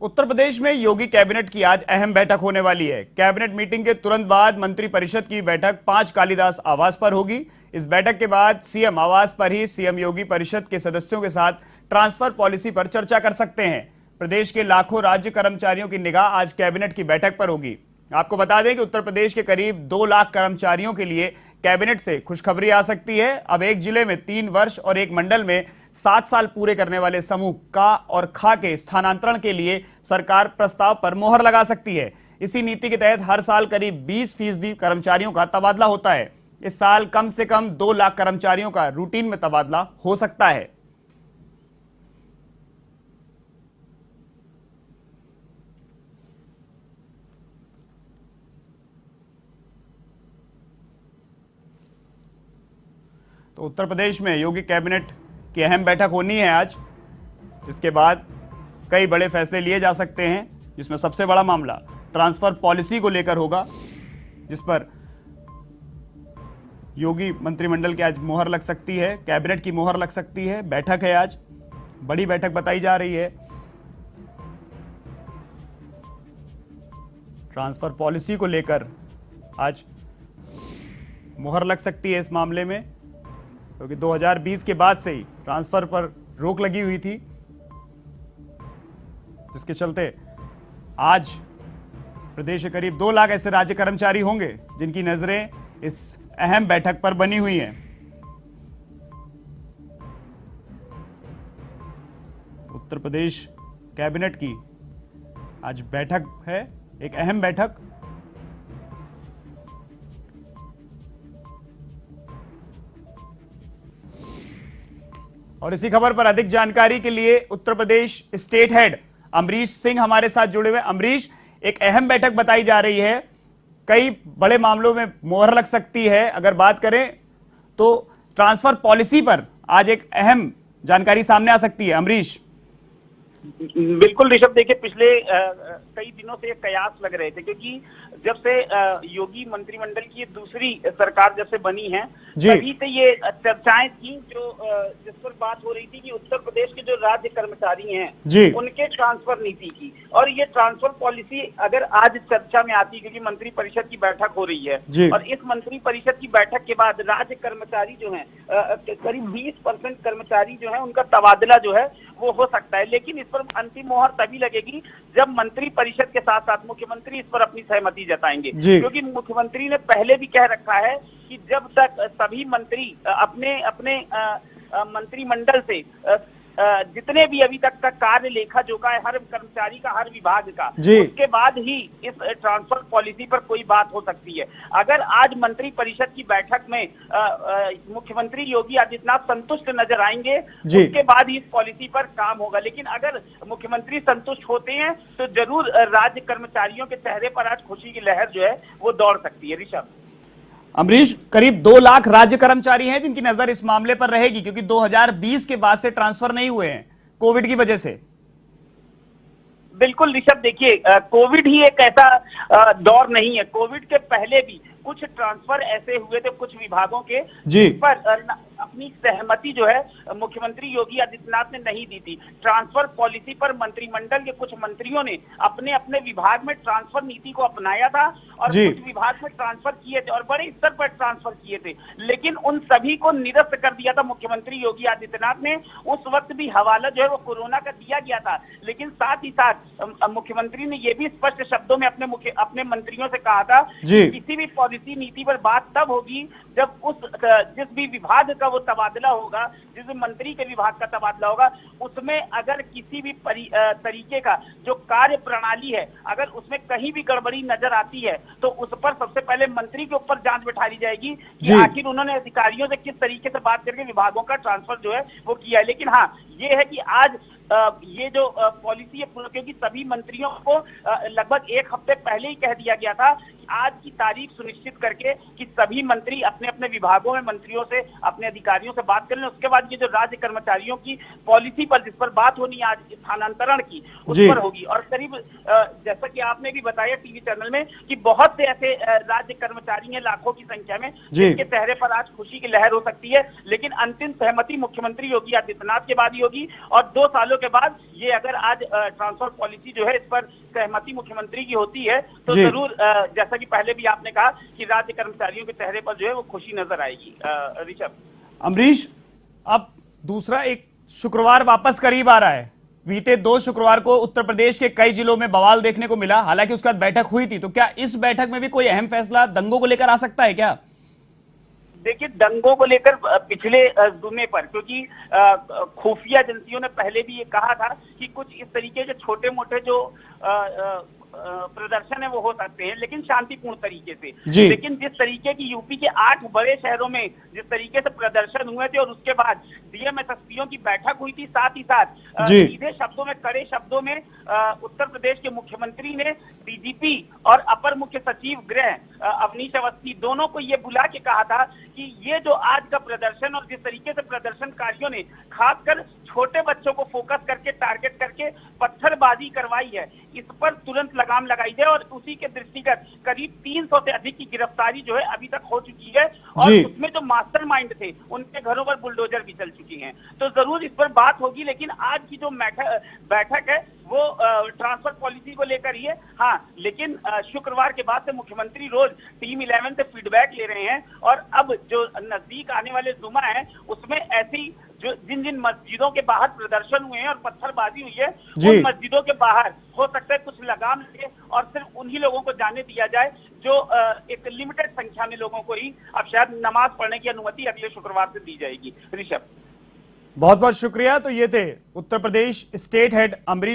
उत्तर प्रदेश में योगी कैबिनेट की आज अहम बैठक होने वाली है। कैबिनेट मीटिंग के तुरंत बाद मंत्री परिषद की बैठक 5 कालिदास आवास पर होगी। इस बैठक के बाद सीएम आवास पर ही सीएम योगी परिषद के सदस्यों के साथ ट्रांसफर पॉलिसी पर चर्चा कर सकते हैं। प्रदेश के लाखों राज्य कर्मचारियों की निगाह आज कैबिनेट की बैठक पर होगी। आपको बता दें कि उत्तर प्रदेश के करीब 2 लाख कर्मचारियों के लिए कैबिनेट से खुशखबरी आ सकती है। अब एक जिले में 3 वर्ष और एक मंडल में 7 साल पूरे करने वाले समूह का और खा के स्थानांतरण के लिए सरकार प्रस्ताव पर मोहर लगा सकती है। इसी नीति के तहत हर साल करीब 20% कर्मचारियों का तबादला होता है। इस साल कम से कम 2 लाख कर्मचारियों का रूटीन में तबादला हो सकता है। तो उत्तर प्रदेश में योगी कैबिनेट की अहम बैठक होनी है आज, जिसके बाद कई बड़े फैसले लिए जा सकते हैं, जिसमें सबसे बड़ा मामला ट्रांसफर पॉलिसी को लेकर होगा, जिस पर योगी मंत्रिमंडल की आज मोहर लग सकती है, कैबिनेट की मोहर लग सकती है। बैठक है आज, बड़ी बैठक बताई जा रही है। ट्रांसफर पॉलिसी को लेकर आज मोहर लग सकती है इस मामले में, क्योंकि 2020 के बाद से ही ट्रांसफर पर रोक लगी हुई थी, जिसके चलते आज प्रदेश के करीब 2 लाख ऐसे राज्य कर्मचारी होंगे जिनकी नजरें इस अहम बैठक पर बनी हुई हैं। उत्तर प्रदेश कैबिनेट की आज बैठक है, एक अहम बैठक। और इसी खबर पर अधिक जानकारी के लिए उत्तर प्रदेश स्टेट हेड अमरीश सिंह हमारे साथ जुड़े हुए। अमरीश, एक अहम बैठक बताई जा रही है, कई बड़े मामलों में मोहर लग सकती है। अगर बात करें तो ट्रांसफर पॉलिसी पर आज एक अहम जानकारी सामने आ सकती है। अमरीश। बिल्कुल ऋषभ, देखिए पिछले कई दिनों से कयास लग रहे थे, क्योंकि जब से योगी मंत्रिमंडल की दूसरी सरकार जब से बनी है तभी से ये चर्चाएं थी, जो जिस पर बात हो रही थी कि उत्तर प्रदेश के जो राज्य कर्मचारी हैं उनके ट्रांसफर नीति की, और ये ट्रांसफर पॉलिसी अगर आज चर्चा में आती, क्योंकि मंत्री परिषद की बैठक हो रही है और इस मंत्री परिषद की बैठक के बाद राज्य कर्मचारी जो है करीब 20% कर्मचारी जो है उनका तबादला जो है वो हो सकता है। लेकिन इस पर अंतिम मोहर तभी लगेगी जब मंत्री परिषद के साथ साथ मुख्यमंत्री इस पर अपनी सहमति जताएंगे, क्योंकि मुख्यमंत्री ने पहले भी कह रखा है कि जब तक सभी मंत्री अपने अपने मंत्रिमंडल से जितने भी अभी तक का कार्य लेखा जोखा है हर कर्मचारी का, हर विभाग का, उसके बाद ही इस ट्रांसफर पॉलिसी पर कोई बात हो सकती है। अगर आज मंत्री परिषद की बैठक में मुख्यमंत्री योगी आदित्यनाथ संतुष्ट नजर आएंगे, उसके बाद ही इस पॉलिसी पर काम होगा। लेकिन अगर मुख्यमंत्री संतुष्ट होते हैं तो जरूर राज्य कर्मचारियों के चेहरे पर आज खुशी की लहर जो है वो दौड़ सकती है। ऋषभ। अमरीश, करीब 2 लाख राज्य कर्मचारी हैं जिनकी नजर इस मामले पर रहेगी, क्योंकि 2020 के बाद से ट्रांसफर नहीं हुए हैं कोविड की वजह से। बिल्कुल ऋषभ, देखिए कोविड ही एक ऐसा दौर नहीं है, कोविड के पहले भी कुछ ट्रांसफर ऐसे हुए थे कुछ विभागों के जिस पर अपनी सहमति जो है मुख्यमंत्री योगी आदित्यनाथ ने नहीं दी थी। ट्रांसफर पॉलिसी पर मंत्रिमंडल के कुछ मंत्रियों ने अपने अपने विभाग में ट्रांसफर नीति को अपनाया था और कुछ विभाग में ट्रांसफर किए थे और बड़े स्तर पर ट्रांसफर किए थे, लेकिन उन सभी को निरस्त कर दिया था मुख्यमंत्री योगी आदित्यनाथ ने। उस वक्त भी हवाला जो है वो कोरोना का दिया गया था, लेकिन साथ ही साथ मुख्यमंत्री ने यह भी स्पष्ट शब्दों में अपने मंत्रियों से कहा था कि किसी भी पॉलिसी नीति पर बात तब होगी जब जिस भी विभाग का वो तबादला होगा, जिस मंत्री के विभाग का तबादला होगा, उसमें अगर किसी भी तरीके का जो कार्य प्रणाली है अगर उसमें कहीं भी गड़बड़ी नजर आती है तो उस पर सबसे पहले मंत्री के ऊपर जांच बिठाई जाएगी कि आखिर उन्होंने अधिकारियों से किस तरीके से बात करके विभागों का ट्रांसफर जो है वो किया है। लेकिन हाँ, ये है कि आज ये जो पॉलिसी है, क्योंकि सभी मंत्रियों को लगभग 1 हफ्ते पहले ही कह दिया गया था आज की तारीख सुनिश्चित करके कि सभी मंत्री अपने अपने विभागों में मंत्रियों से, अपने अधिकारियों से बात कर लें। उसके बाद ये जो राज्य कर्मचारियों की पॉलिसी पर जिस पर बात होनी है आज स्थानांतरण की, उस पर होगी। और करीब जैसा कि आपने भी बताया टीवी चैनल में कि बहुत से ऐसे राज्य कर्मचारी हैं लाखों की संख्या में जिनके चेहरे पर आज खुशी की लहर हो सकती है, लेकिन अंतिम सहमति मुख्यमंत्री योगी आदित्यनाथ के बाद ही होगी और 2 सालों के बाद ये अगर आज ट्रांसफर पॉलिसी जो है इस पर सहमति मुख्यमंत्री की होती है तो जरूर जैसा कि पहले भी आपने कहा कि राज्य कर्मचारियों के चेहरे पर जो है वो खुशी नजर आएगी। ऋषभ, अमरीश, अब दूसरा एक शुक्रवार वापस करीब आ रहा है। बीते 2 शुक्रवार को उत्तर प्रदेश के कई जिलों में बवाल देखने को मिला, हालांकि उसके बाद बैठक हुई थी, तो क्या इस बैठक में भी कोई अहम फैसला दंगों को लेकर आ सकता है क्या? देखिए, दंगों को लेकर पिछले जुमे पर, क्योंकि खुफिया एजेंसियों ने पहले भी ये कहा था कि कुछ इस तरीके के छोटे मोटे जो प्रदर्शन है वो हो सकते हैं लेकिन शांतिपूर्ण तरीके से। लेकिन जिस तरीके की यूपी के 8 बड़े शहरों में जिस तरीके से प्रदर्शन हुए थे और उसके बाद डीएम एसएसपीओ की बैठक हुई थी, साथ ही साथ सीधे शब्दों में, कड़े शब्दों में उत्तर प्रदेश के मुख्यमंत्री ने डीजीपी और अपर मुख्य सचिव गृह अवनीश अवस्थी दोनों को ये बुला के कहा था कि ये जो आज का प्रदर्शन और जिस तरीके से प्रदर्शनकारियों ने खासकर छोटे बच्चों को फोकस करके, टारगेट करके पत्थरबाजी करवाई है, इस पर तुरंत लगाम लगाई जाए और उसी के दृष्टिगत करीब 300 से अधिक की गिरफ्तारी जो है अभी तक हो चुकी है और उसमें जो मास्टरमाइंड थे उनके घरों पर बुलडोजर भी चल चुकी हैं। तो जरूर इस पर बात होगी, लेकिन आज की जो बैठक है वो ट्रांसफर पॉलिसी को लेकर ही है। हाँ, लेकिन शुक्रवार के बाद से मुख्यमंत्री रोज टीम 11 से फीडबैक ले रहे हैं और अब जो नजदीक आने वाले जुमा है उसमें ऐसी जो जिन मस्जिदों के बाहर प्रदर्शन हुए हैं और पत्थरबाजी हुई है उन मस्जिदों के बाहर हो सकता है कुछ लगाम लगे और सिर्फ उन्हीं लोगों को जाने दिया जाए जो एक लिमिटेड संख्या में लोगों को ही अब शायद नमाज पढ़ने की अनुमति अगले शुक्रवार से दी जाएगी। ऋषभ, बहुत बहुत शुक्रिया। तो ये थे उत्तर प्रदेश स्टेट हेड अमरीश